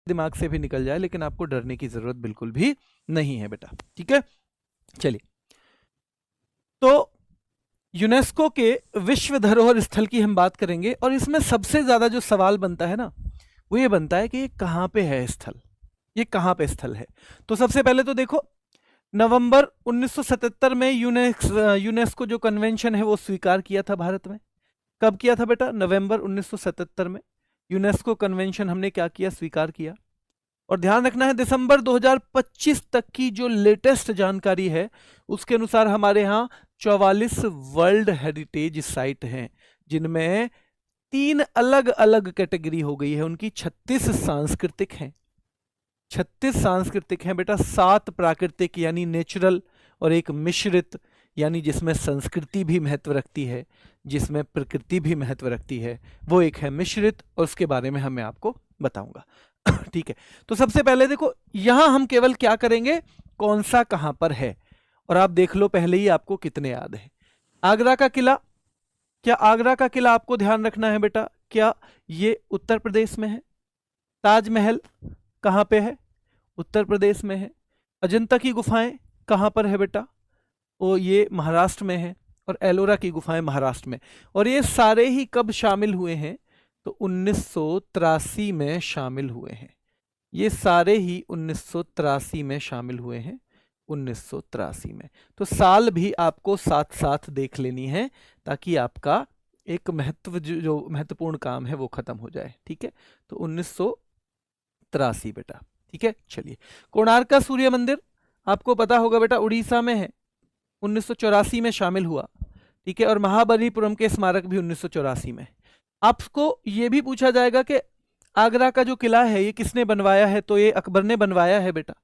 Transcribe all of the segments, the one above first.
दिमाग से भी निकल जाए, लेकिन आपको डरने की जरूरत बिल्कुल भी नहीं है बेटा, ठीक है। चलिए, तो यूनेस्को के विश्व धरोहर स्थल की हम बात करेंगे, और इसमें सबसे ज्यादा जो सवाल बनता है ना, वो ये बनता है कि ये कहां पे है स्थल, ये कहां पे स्थल है। तो सबसे पहले तो देखो, नवंबर 1977 में यूनेस्को जो कन्वेंशन है वो स्वीकार किया था भारत में। कब किया था बेटा? नवंबर 1977 में यूनेस्को कन्वेंशन हमने क्या किया? स्वीकार किया। और ध्यान रखना है, दिसंबर 2025 तक की जो लेटेस्ट जानकारी है उसके अनुसार हमारे यहाँ 44 वर्ल्ड हेरिटेज साइट हैं, जिनमें 3 अलग अलग कैटेगरी हो गई है उनकी। 36 सांस्कृतिक हैं, 36 सांस्कृतिक हैं बेटा, 7 प्राकृतिक यानी नेचुरल, और एक मिश्रित यानी जिसमें संस्कृति भी महत्व रखती है, जिसमें प्रकृति भी महत्व रखती है, वो एक है मिश्रित, और उसके बारे में मैं आपको बताऊंगा। ठीक है, तो सबसे पहले देखो, यहां हम केवल क्या करेंगे, कौन सा कहां पर है, और आप देख लो पहले ही आपको कितने याद है। आगरा का किला, क्या आगरा का किला आपको ध्यान रखना है बेटा, क्या ये उत्तर प्रदेश में है? ताजमहल कहां पे है? उत्तर प्रदेश में है। अजंता की गुफाएं कहां पर है बेटा? वो ये महाराष्ट्र में है। और एलोरा की गुफाएं महाराष्ट्र में। और ये सारे ही कब शामिल हुए हैं? तो 1983 में शामिल हुए हैं। ये सारे ही 1983 में शामिल हुए हैं, 1983 में। तो साल भी आपको साथ साथ देख लेनी है, ताकि आपका एक जो महत्वपूर्ण काम है वो खत्म हो जाए, ठीक है। तो 1983 बेटा, ठीक है। चलिए, कोणार्क का सूर्य मंदिर आपको पता होगा बेटा, उड़ीसा में है, 1984 में शामिल हुआ, ठीक है। और महाबलीपुरम के स्मारक भी 1984 में। आपको यह भी पूछा जाएगा कि आगरा का जो किला है ये किसने बनवाया है? तो ये अकबर ने बनवाया है बेटा।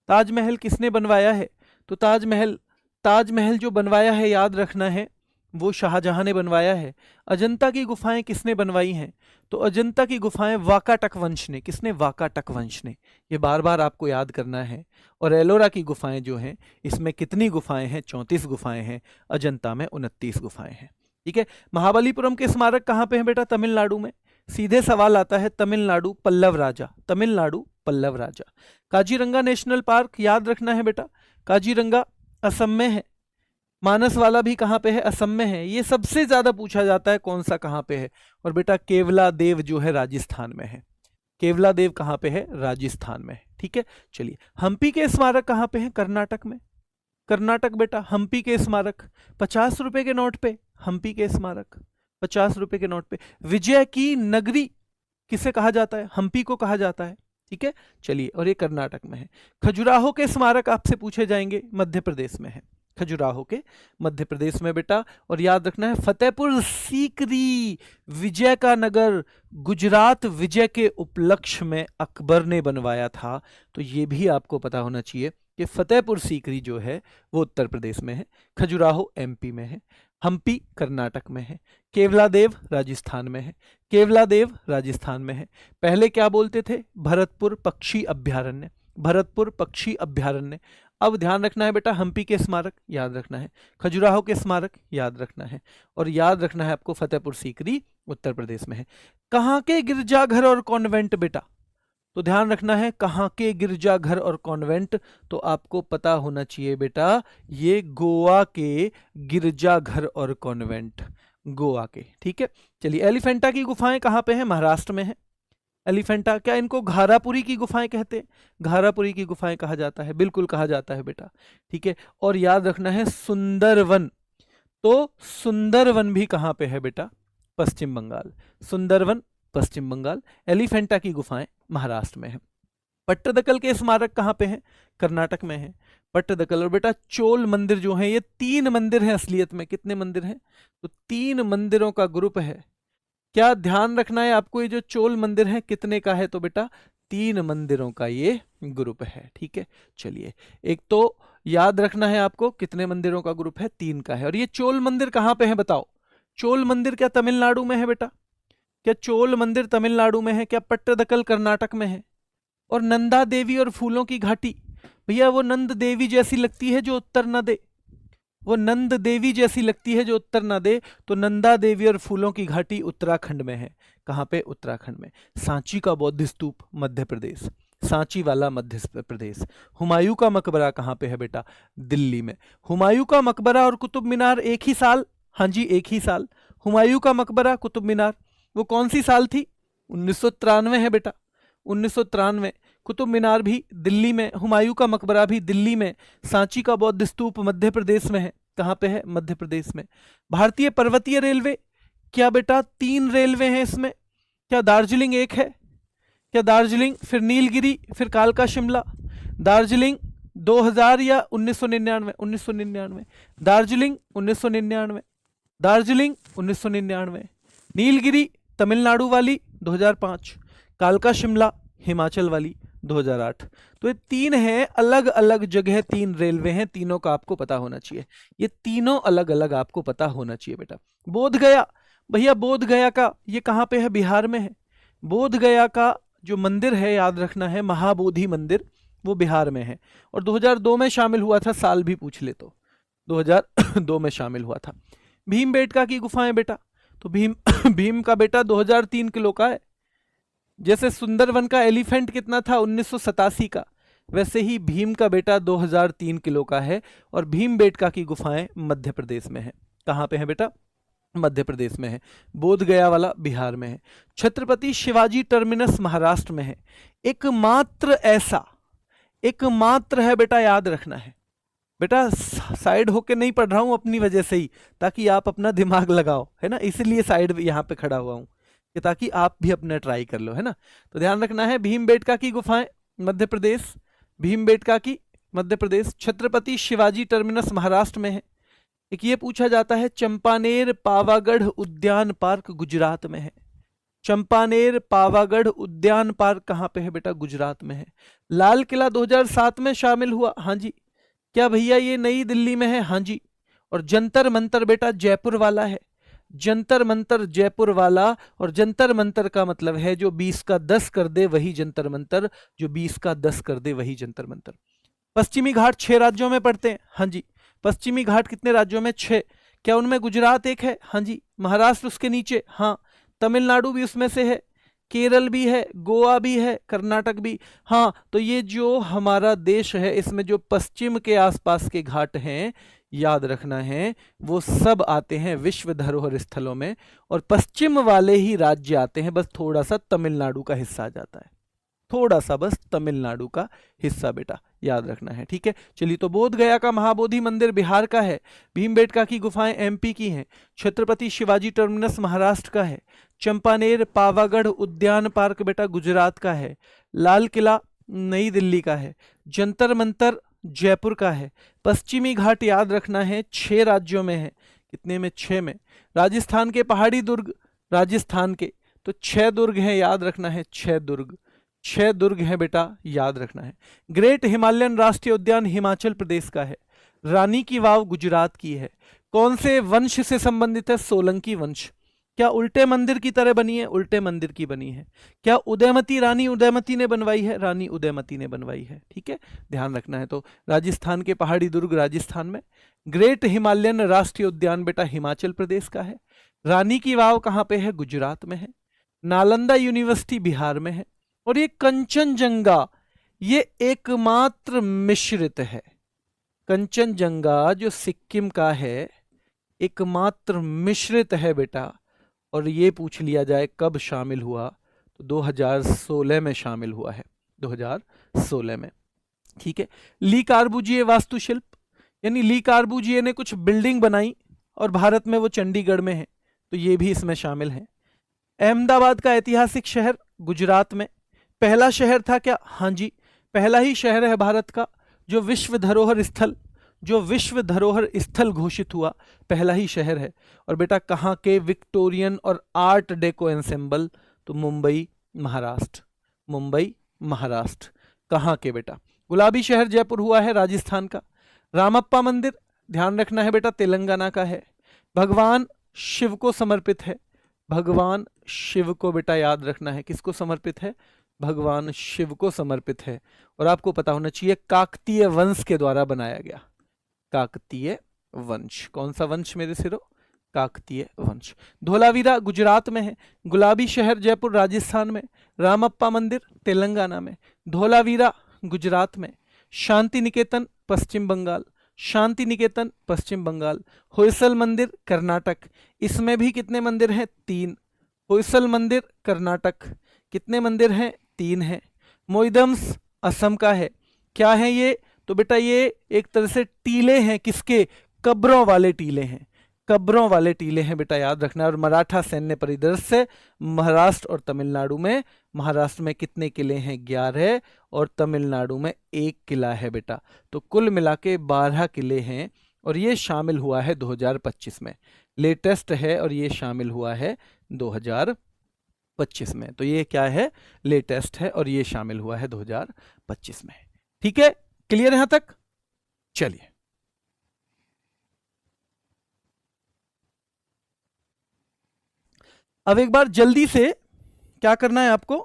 ताजमहल किसने बनवाया है? तो ताजमहल जो बनवाया है, याद रखना है, वो शाहजहां ने बनवाया है। अजंता की गुफाएं किसने बनवाई हैं? तो अजंता की गुफाएं वाकाटक वंश ने। किसने? वाकाटक वंश ने। ये बार बार आपको याद करना है। और एलोरा की गुफाएं जो हैं, इसमें कितनी गुफाएं हैं? 34 गुफाएं हैं। अजंता में 29 गुफाएं हैं, ठीक है। महाबलीपुरम के स्मारक कहां पे हैं बेटा? तमिलनाडु में। सीधे सवाल आता है, तमिलनाडु पल्लव राजा, तमिलनाडु पल्लव राजा। काजीरंगा नेशनल पार्क याद रखना है बेटा, काजीरंगा असम में है। मानस वाला भी कहां पे है? असम में है। ये सबसे ज्यादा पूछा जाता है कौन सा कहां पे है। और बेटा केवला देव जो है राजस्थान में है। केवला देव कहां पे है? राजस्थान में है, ठीक है। चलिए, हम्पी के स्मारक कहां पे हैं? कर्नाटक में। कर्नाटक बेटा, हम्पी के स्मारक 50 रुपए के नोट पे, हम्पी के स्मारक 50 रुपए के नोट पे। विजय की नगरी किसे कहा जाता है? हम्पी को कहा जाता है, ठीक है। चलिए, और ये कर्नाटक में है। खजुराहो के स्मारक आपसे पूछे जाएंगे, मध्य प्रदेश में है। खजुराहो के मध्य प्रदेश में बेटा। और याद रखना है, फतेहपुर सीकरी विजय का नगर, गुजरात विजय के उपलक्ष्य में अकबर ने बनवाया था। तो ये भी आपको पता होना चाहिए कि फतेहपुर सीकरी जो है वो उत्तर प्रदेश में है, खजुराहो एमपी में है, हम्पी कर्नाटक में है, केवला देव राजस्थान में है। केवला देव राजस्थान में है। पहले क्या बोलते थे? भरतपुर पक्षी अभ्यारण्य, भरतपुर पक्षी अभ्यारण्य। अब ध्यान रखना है बेटा, हम्पी के स्मारक याद रखना है, खजुराहो के स्मारक याद रखना है, और याद रखना है आपको फतेहपुर सीकरी उत्तर प्रदेश में है। कहाँ के गिरजाघर और कॉन्वेंट बेटा? तो ध्यान रखना है, कहाँ के गिरजाघर और कॉन्वेंट, तो आपको पता होना चाहिए बेटा, ये गोवा के गिरजाघर और कॉन्वेंट, गोवा के, ठीक है। चलिए, एलिफेंटा की गुफाएं कहाँ पे हैं? महाराष्ट्र में है। एलिफेंटा, क्या इनको घारापुरी की गुफाएं कहते हैं? घारापुरी की गुफाएं कहा जाता है, बिल्कुल कहा जाता है बेटा, ठीक है। और याद रखना है सुंदरवन, तो सुंदरवन भी कहां पे है बेटा? पश्चिम बंगाल। सुंदरवन पश्चिम बंगाल। एलिफेंटा की गुफाएं महाराष्ट्र में है। पट्टदकल के स्मारक कहां पे हैं? कर्नाटक में है पट्टदकल। और बेटा चोल मंदिर जो है, ये 3 मंदिर हैं असलियत में। कितने मंदिर हैं? तो 3 मंदिरों का ग्रुप है। क्या ध्यान रखना है आपको, ये जो चोल मंदिर है कितने का है? तो बेटा 3 मंदिरों का ये ग्रुप है, ठीक है। चलिए, एक तो याद रखना है आपको कितने मंदिरों का ग्रुप है? 3 का है। और ये चोल मंदिर कहां पे है बताओ? चोल मंदिर क्या तमिलनाडु में है बेटा? क्या चोल मंदिर तमिलनाडु में है? क्या पट्टदकल कर्नाटक में है? और नंदा देवी और फूलों की घाटी, भैया वो नंद देवी जैसी लगती है जो उत्तर न दे, वो नंद देवी जैसी लगती है जो उत्तर ना दे, तो नंदा देवी और फूलों की घाटी उत्तराखंड में है। कहाँ पे? उत्तराखंड में। सांची का बौद्ध स्तूप मध्य प्रदेश, सांची वाला मध्य प्रदेश। हुमायूं का मकबरा कहाँ पे है बेटा? दिल्ली में। हुमायूं का मकबरा और कुतुब मीनार एक ही साल? हाँ जी, एक ही साल। हुमायूं का मकबरा, कुतुब मीनार, वो कौन सी साल थी? 1993 है बेटा, 1993। कुतुब मीनार भी दिल्ली में, हुमायूं का मकबरा भी दिल्ली में, सांची का बौद्ध स्तूप मध्य प्रदेश में है। कहाँ पे है? मध्य प्रदेश में। भारतीय पर्वतीय रेलवे, क्या बेटा 3 रेलवे हैं इसमें? क्या दार्जिलिंग एक है? क्या दार्जिलिंग, फिर नीलगिरी, फिर कालका शिमला? दार्जिलिंग 2000 या 1999? 1999। दार्जिलिंग 1999, दार्जिलिंग 1999। नीलगिरी तमिलनाडु वाली 2005, कालका शिमला हिमाचल वाली 2008। तो ये 3 हैं अलग अलग जगह, 3 रेलवे हैं, तीनों का आपको पता होना चाहिए। ये तीनों अलग अलग आपको पता होना चाहिए बेटा। बोध गया, भैया बोध गया का ये कहाँ पे है? बिहार में है। बोध गया का जो मंदिर है, याद रखना है, महाबोधि मंदिर, वो बिहार में है। और 2002 में शामिल हुआ था, साल भी पूछ ले तो 2002 में शामिल हुआ था। भीमबेटका की गुफाएं बेटा, तो भीम का बेटा 2003 किलो का है। जैसे सुंदरवन का एलिफेंट कितना था? 1987 का, वैसे ही भीम का बेटा 2003 किलो का है। और भीमबेटका की गुफाएं मध्य प्रदेश में है। कहाँ पे है बेटा? मध्य प्रदेश में है। बोध गया वाला बिहार में है। छत्रपति शिवाजी टर्मिनस महाराष्ट्र में है। एकमात्र ऐसा, एकमात्र है बेटा, याद रखना है बेटा। साइड होके नहीं पढ़ रहा हूं अपनी वजह से ही, ताकि आप अपना दिमाग लगाओ, है ना, इसलिए साइड यहाँ पे खड़ा हुआ हूं कि ताकि आप भी अपना ट्राई कर लो, है ना। तो ध्यान रखना है, भीमबेटका की गुफाएं मध्य प्रदेश, भीमबेटका की मध्य प्रदेश। छत्रपति शिवाजी टर्मिनस महाराष्ट्र में है। एक ये पूछा जाता है, चंपानेर पावागढ़ उद्यान पार्क गुजरात में है। चंपानेर पावागढ़ उद्यान पार्क कहाँ पे है बेटा? गुजरात में है। लाल किला 2007 में शामिल हुआ, हाँ जी। क्या भैया ये नई दिल्ली में है? हाँ जी। और जंतर मंतर बेटा जयपुर वाला है। जंतर मंतर जयपुर वाला, और जंतर मंतर का मतलब है जो 20 का 10 कर दे वही जंतर मंतर, जो 20 का 10 कर दे वही जंतर मंतर। पश्चिमी घाट 6 राज्यों में पड़ते हैं, हाँ जी। पश्चिमी घाट कितने राज्यों में? 6। क्या उनमें गुजरात एक है? हाँ जी। महाराष्ट्र उसके नीचे, हाँ। तमिलनाडु भी उसमें से है, केरल भी है, गोवा भी है, कर्नाटक भी, हाँ। तो ये जो हमारा देश है, इसमें जो पश्चिम के आसपास के घाट हैं, याद रखना है, वो सब आते हैं विश्व धरोहर स्थलों में। और पश्चिम वाले ही राज्य आते हैं, बस थोड़ा सा तमिलनाडु का हिस्सा आ जाता है, थोड़ा सा बस तमिलनाडु का हिस्सा बेटा, याद रखना है, ठीक है। चलिए, तो बोध गया का महाबोधि मंदिर बिहार का है। भीमबेटका की गुफाएं एमपी की हैं। छत्रपति शिवाजी टर्मिनस महाराष्ट्र का है। चंपानेर पावागढ़ उद्यान पार्क बेटा गुजरात का है। लाल किला नई दिल्ली का है। जंतर मंतर जयपुर का है। पश्चिमी घाट याद रखना है 6 राज्यों में है। कितने में? 6 में। राजस्थान के पहाड़ी दुर्ग, राजस्थान के तो 6 दुर्ग हैं, याद रखना है, 6 दुर्ग, 6 दुर्ग हैं बेटा, याद रखना है। ग्रेट हिमालयन राष्ट्रीय उद्यान हिमाचल प्रदेश का है। रानी की वाव गुजरात की है। कौन से वंश से संबंधित है? सोलंकी वंश। क्या उल्टे मंदिर की तरह बनी है? उल्टे मंदिर की बनी है। क्या उदयमती रानी उदयमती ने बनवाई है? रानी उदयमती ने बनवाई है, ठीक है, ध्यान रखना है। तो राजस्थान के पहाड़ी दुर्ग राजस्थान में। ग्रेट हिमालयन राष्ट्रीय उद्यान बेटा हिमाचल प्रदेश का है। रानी की वाव कहाँ पे है? गुजरात में है। नालंदा यूनिवर्सिटी बिहार में है। और ये कंचनजंगा, ये एकमात्र मिश्रित है। कंचनजंगा जो सिक्किम का है, एकमात्र मिश्रित है बेटा। और ये पूछ लिया जाए कब शामिल हुआ, तो 2016 में शामिल हुआ है, 2016 में, ठीक है। ली कार्बूजिए वास्तुशिल्प, यानी ली कार्बूजिए ने कुछ बिल्डिंग बनाई और भारत में वो चंडीगढ़ में है, तो ये भी इसमें शामिल है। अहमदाबाद का ऐतिहासिक शहर गुजरात में। पहला शहर था क्या? हाँ जी, पहला ही शहर है भारत का जो विश्व धरोहर स्थल, जो विश्व धरोहर स्थल घोषित हुआ, पहला ही शहर है। और बेटा कहाँ के? विक्टोरियन और आर्ट डेको एंसेंबल, तो मुंबई महाराष्ट्र, मुंबई महाराष्ट्र। कहाँ के बेटा? गुलाबी शहर जयपुर हुआ है राजस्थान का। रामप्पा मंदिर ध्यान रखना है बेटा तेलंगाना का है। भगवान शिव को समर्पित है, भगवान शिव को बेटा याद रखना है, किसको समर्पित है? भगवान शिव को समर्पित है। और आपको पता होना चाहिए काकतीय वंश के द्वारा बनाया गया, काकतीय वंश। कौन सा वंश मेरे सिरो? काकतीय वंश। धोलावीरा गुजरात में है। गुलाबी शहर जयपुर राजस्थान में। रामप्पा मंदिर तेलंगाना में। धोलावीरा गुजरात में। शांति निकेतन पश्चिम बंगाल। शांति निकेतन पश्चिम बंगाल। होयसल मंदिर कर्नाटक। इसमें भी कितने मंदिर हैं? 3। होयसल मंदिर कर्नाटक, कितने मंदिर हैं? 3 हैं। मोइदम्स असम का है। क्या है ये? तो बेटा ये एक तरह से टीले हैं, किसके? कब्रों वाले टीले हैं, कब्रों वाले टीले हैं बेटा, याद रखना। और मराठा सैन्य परिदृश्य महाराष्ट्र और तमिलनाडु में। महाराष्ट्र में कितने किले हैं? 11, और तमिलनाडु में 1 किला है बेटा। तो कुल मिला के 12 किले हैं, और ये शामिल हुआ है 2025 में। लेटेस्ट है और ये शामिल हुआ है 2025 में। तो ये क्या है? लेटेस्ट है और ये शामिल हुआ है 2025 में। ठीक है, क्लियर यहां तक? चलिए अब एक बार जल्दी से क्या करना है आपको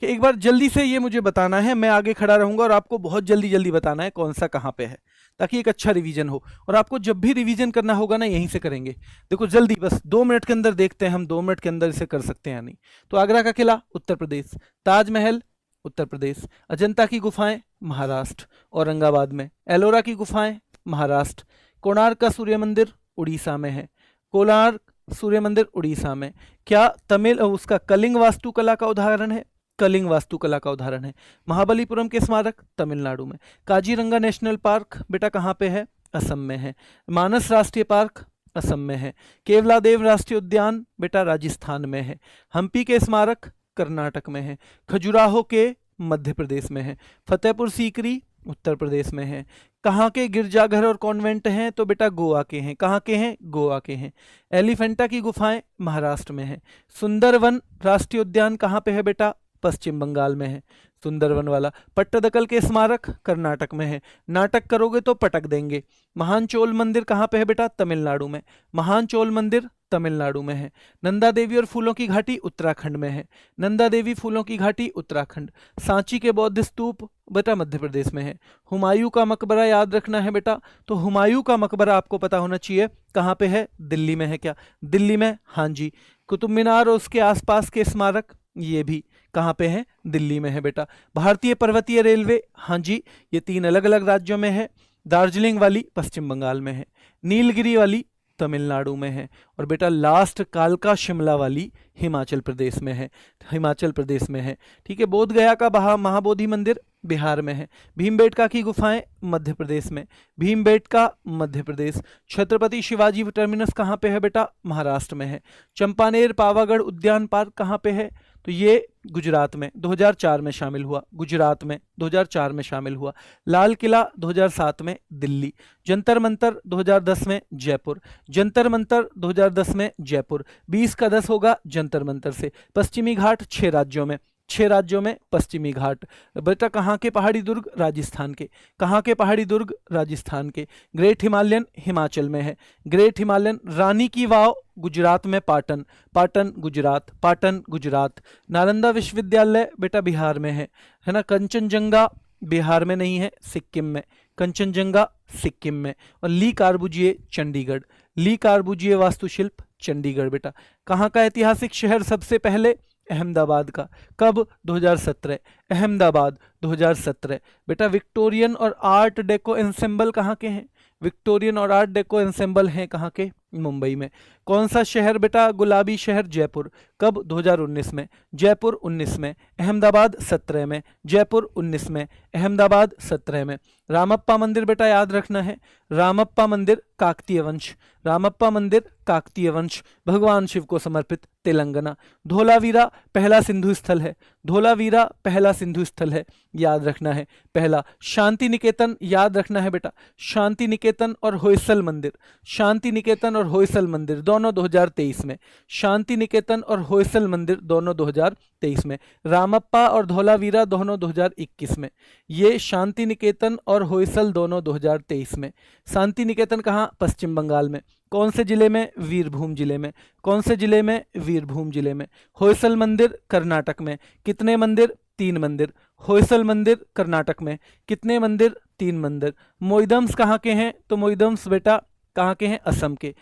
कि एक बार जल्दी से ये मुझे बताना है, मैं आगे खड़ा रहूंगा और आपको बहुत जल्दी जल्दी बताना है कौन सा कहां पे है, ताकि एक अच्छा रिवीजन हो। और आपको जब भी रिवीजन करना होगा ना, यहीं से करेंगे। देखो जल्दी, बस 2 मिनट के अंदर देखते हैं हम 2 मिनट के अंदर इसे कर सकते हैं या नहीं। तो आगरा का किला उत्तर प्रदेश, ताजमहल उत्तर प्रदेश, अजंता की गुफाएं महाराष्ट्र औरंगाबाद में, एलोरा की गुफाएं महाराष्ट्र, कोणार्क का सूर्य मंदिर उड़ीसा में है, कोणार्क सूर्य मंदिर उड़ीसा में। क्या तमिल उसका कलिंग वास्तुकला का उदाहरण है? कलिंग वास्तुकला का उदाहरण है। महाबलीपुरम के स्मारक तमिलनाडु में। काजीरंगा नेशनल पार्क बेटा कहाँ पे है? असम में है। मानस राष्ट्रीय पार्क असम में है। केवलादेव राष्ट्रीय उद्यान बेटा राजस्थान में है। हम्पी के स्मारक कर्नाटक में है। खजुराहो के मध्य प्रदेश में है। फतेहपुर सीकरी उत्तर प्रदेश में है। कहाँ के गिरजाघर और कॉन्वेंट हैं? तो बेटा गोवा के हैं। कहाँ के हैं? गोवा के हैं। एलिफेंटा की गुफाएं महाराष्ट्र में है। सुंदरवन राष्ट्रीय उद्यान कहाँ पे है बेटा? पश्चिम बंगाल में है, सुंदरवन वाला। पट्टदकल के स्मारक कर्नाटक में है। नाटक करोगे तो पटक देंगे। महान चोल मंदिर कहाँ पे है बेटा? तमिलनाडु में। महान चोल मंदिर तमिलनाडु में है। नंदा देवी और फूलों की घाटी उत्तराखंड में है। नंदा देवी फूलों की घाटी उत्तराखंड। सांची के बौद्ध स्तूप बेटा मध्य प्रदेश में है। हुमायूं का मकबरा याद रखना है बेटा। तो हुमायूं का मकबरा आपको पता होना चाहिए कहाँ पे है? दिल्ली में है। क्या दिल्ली में? हाँ जी। कुतुब मीनार और उसके आसपास के स्मारक ये भी कहाँ पे है? दिल्ली में है बेटा। भारतीय पर्वतीय रेलवे, हाँ जी, ये 3 अलग अलग राज्यों में है। दार्जिलिंग वाली पश्चिम बंगाल में है। नीलगिरी वाली तमिलनाडु में है। और बेटा लास्ट कालका शिमला वाली हिमाचल प्रदेश में है। हिमाचल प्रदेश में है। ठीक है। बोध गया का महाबोधि मंदिर बिहार में है। भीमबेटका की गुफाएं मध्य प्रदेश में। भीमबेटका मध्य प्रदेश। छत्रपति शिवाजी टर्मिनस कहाँ पे है बेटा? महाराष्ट्र में है। चंपानेर पावागढ़ उद्यान पार्क कहाँ पे है? तो ये गुजरात में 2004 में शामिल हुआ। गुजरात में 2004 में शामिल हुआ। लाल किला 2007 में दिल्ली। जंतर मंतर 2010 में जयपुर। जंतर मंतर 2010 में जयपुर। 20 का 10 होगा जंतर मंतर से। पश्चिमी घाट 6 राज्यों में। 6 राज्यों में पश्चिमी घाट। बेटा कहाँ के पहाड़ी दुर्ग? राजस्थान के। कहाँ के पहाड़ी दुर्ग? राजस्थान के। ग्रेट हिमालयन हिमाचल में है। Great Himalayan. रानी की वाव गुजरात में पाटन। पाटन गुजरात। पाटन गुजरात। नालंदा विश्वविद्यालय बेटा बिहार में है ना। कंचनजंगा बिहार में नहीं है, सिक्किम में। कंचनजंगा सिक्किम में। और ली कार्बुजिए चंडीगढ़। ली कार्बुजिए वास्तुशिल्प चंडीगढ़ बेटा। कहाँ का ऐतिहासिक शहर सबसे पहले? अहमदाबाद का। कब? 2017। अहमदाबाद 2017 बेटा। विक्टोरियन और आर्ट डेको एंसेंबल कहाँ के हैं? विक्टोरियन और आर्ट डेको एंसेंबल हैं कहाँ के? मुंबई में। कौन सा शहर बेटा गुलाबी शहर? जयपुर। कब? 2019 में। जयपुर 19 में। अहमदाबाद 17 में। जयपुर 19 में। अहमदाबाद 17 में। रामप्पा मंदिर बेटा याद रखना है। रामप्पा मंदिर काकतीय वंश। रामप्पा मंदिर काकतीय वंश, भगवान शिव को समर्पित, तेलंगाना। धोलावीरा पहला सिंधु स्थल है। धोलावीरा पहला सिंधु स्थल है, याद रखना है। पहला। शांति निकेतन याद रखना है बेटा। शांति निकेतन और होयसल मंदिर। शांति निकेतन और होयसल मंदिर दोनों 2023 में। शांति निकेतन और होयसल मंदिर दोनों 2023 में। रामप्पा और धोलावीरा दोनों 2021 में। ये शांति निकेतन और होयसल दोनों 2023 में। शांति निकेतन कहाँ? पश्चिम बंगाल में। कौन से जिले में? वीरभूम जिले में। कौन से जिले में? वीरभूम जिले में। होयसल मंदिर कर्नाटक में। कितने मंदिर? 3 मंदिर। होयसल मंदिर कर्नाटक में कितने मंदिर? 3 मंदिर। मोइदम्स कहाँ के हैं? तो मोइदम्स बेटा कहाँ के हैं? असम के।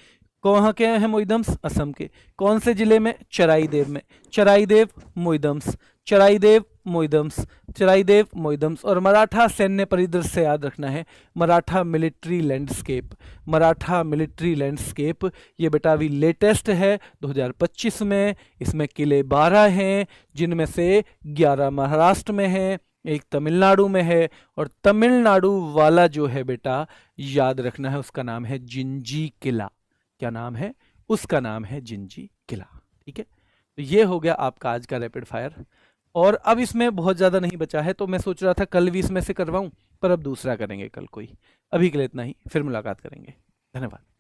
कहाँ के हैं मोइदम्स? असम के। कौन से जिले में? चराईदेव में। चराईदेव मोइदम्स, चराईदेव मोइदम्स, चराईदेव मोइदम्स। और मराठा सैन्य परिदृश्य से याद रखना है, Maratha military landscape, Maratha military landscape. ये बेटा अभी लेटेस्ट है 2025 में। इसमें किले 12 हैं, जिनमें से 11 महाराष्ट्र में हैं, एक तमिलनाडु में है, और तमिलनाडु वाला जो है बेटा याद रखना है, उसका नाम है जिंजी किला। क्या नाम है? उसका नाम है जिंजी किला। ठीक है, तो ये हो गया आपका आज का रैपिड फायर। और अब इसमें बहुत ज़्यादा नहीं बचा है, तो मैं सोच रहा था कल भी इसमें से करवाऊं, पर अब दूसरा करेंगे कल कोई। अभी के लिए इतना ही, फिर मुलाकात करेंगे। धन्यवाद।